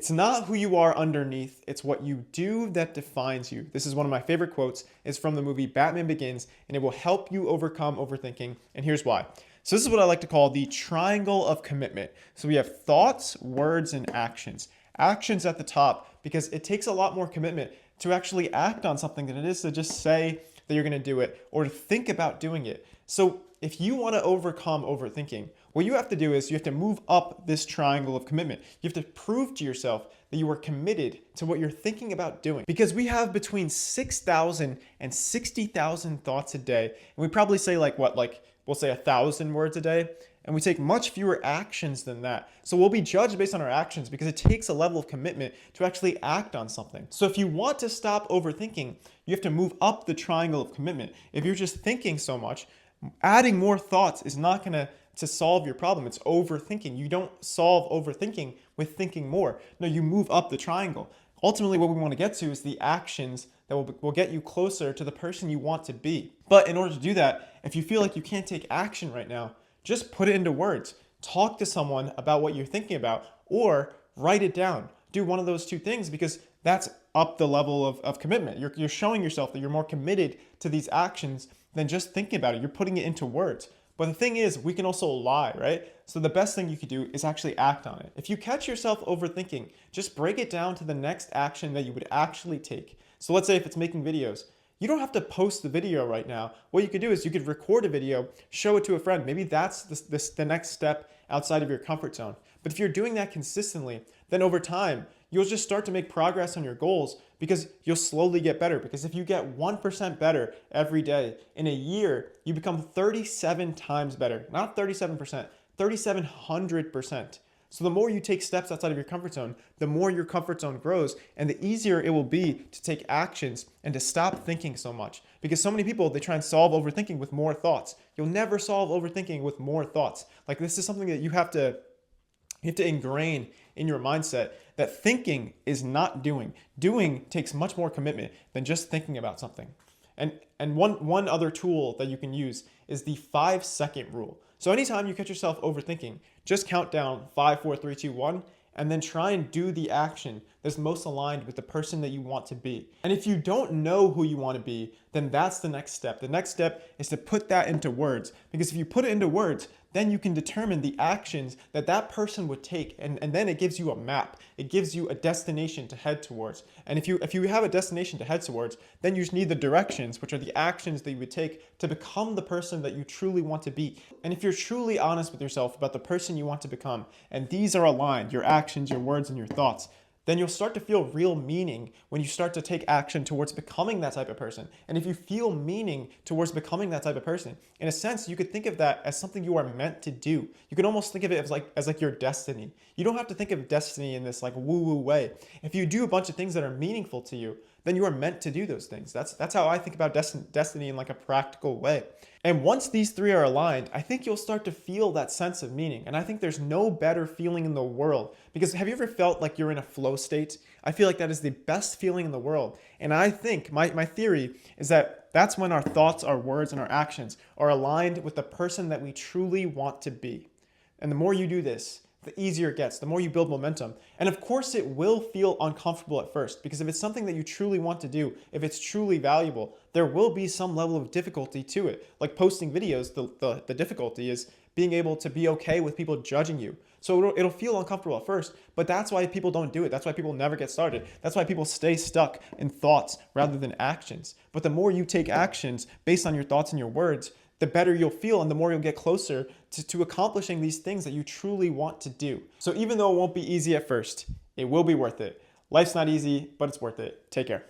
It's not who you are underneath, it's what you do that defines you. This is one of my favorite quotes. It's from the movie Batman Begins, and it will help you overcome overthinking. And here's why. So this is what I like to call the triangle of commitment. So we have thoughts, words, and actions. Actions at the top because it takes a lot more commitment to actually act on something than it is to just say that you're going to do it or to think about doing it. So if you want to overcome overthinking, what you have to do is you have to move up this triangle of commitment. You have to prove to yourself that you are committed to what you're thinking about doing. Because we have between 6,000 and 60,000 thoughts a day. And we probably say we'll say 1,000 words a day. And we take much fewer actions than that. So we'll be judged based on our actions because it takes a level of commitment to actually act on something. So if you want to stop overthinking, you have to move up the triangle of commitment. If you're just thinking so much, adding more thoughts is not going to solve your problem. It's overthinking. You don't solve overthinking with thinking more. No, you move up the triangle. Ultimately, what we want to get to is the actions that will get you closer to the person you want to be. But in order to do that, if you feel like you can't take action right now, just put it into words. Talk to someone about what you're thinking about or write it down. Do one of those two things because that's up the level of commitment. You're showing yourself that you're more committed to these actions than just thinking about it. You're putting it into words. But the thing is, we can also lie, right? So the best thing you could do is actually act on it. If you catch yourself overthinking, just break it down to the next action that you would actually take. So let's say if it's making videos, you don't have to post the video right now. What you could do is you could record a video, show it to a friend. Maybe that's the next step outside of your comfort zone. But if you're doing that consistently, then over time, you'll just start to make progress on your goals because you'll slowly get better. Because if you get 1% better every day, in a year, you become 37 times better. Not 37%, 3,700%. So the more you take steps outside of your comfort zone, the more your comfort zone grows and the easier it will be to take actions and to stop thinking so much. Because so many people, they try and solve overthinking with more thoughts. You'll never solve overthinking with more thoughts. Like this is something that you have to ingrain in your mindset that thinking is not doing. Doing takes much more commitment than just thinking about something. And one other tool that you can use is the 5-second rule. So anytime you catch yourself overthinking, just count down 5, 4, 3, 2, 1, and then try and do the action that's most aligned with the person that you want to be. And if you don't know who you want to be, then that's the next step. The next step is to put that into words. Because if you put it into words, then you can determine the actions that that person would take. And then it gives you a map. It gives you a destination to head towards. And if you have a destination to head towards, then you just need the directions, which are the actions that you would take to become the person that you truly want to be. And if you're truly honest with yourself about the person you want to become, and these are aligned, your actions, your words, and your thoughts, then you'll start to feel real meaning when you start to take action towards becoming that type of person. And if you feel meaning towards becoming that type of person, in a sense, you could think of that as something you are meant to do. You can almost think of it as like your destiny. You don't have to think of destiny in this like woo-woo way. If you do a bunch of things that are meaningful to you, then you are meant to do those things. That's how I think about destiny in like a practical way. And once these three are aligned, I think you'll start to feel that sense of meaning. And I think there's no better feeling in the world. Because have you ever felt like you're in a flow state? I feel like that is the best feeling in the world. And I think, my theory is that that's when our thoughts, our words, and our actions are aligned with the person that we truly want to be. And the more you do this, the easier it gets, the more you build momentum. And of course it will feel uncomfortable at first, because if it's something that you truly want to do, if it's truly valuable, there will be some level of difficulty to it. Like posting videos, the difficulty is being able to be okay with people judging you. So it'll feel uncomfortable at first, but that's why people don't do it. That's why people never get started. That's why people stay stuck in thoughts rather than actions. But the more you take actions based on your thoughts and your words, the better you'll feel and the more you'll get closer to accomplishing these things that you truly want to do. So even though it won't be easy at first, it will be worth it. Life's not easy, but it's worth it. Take care.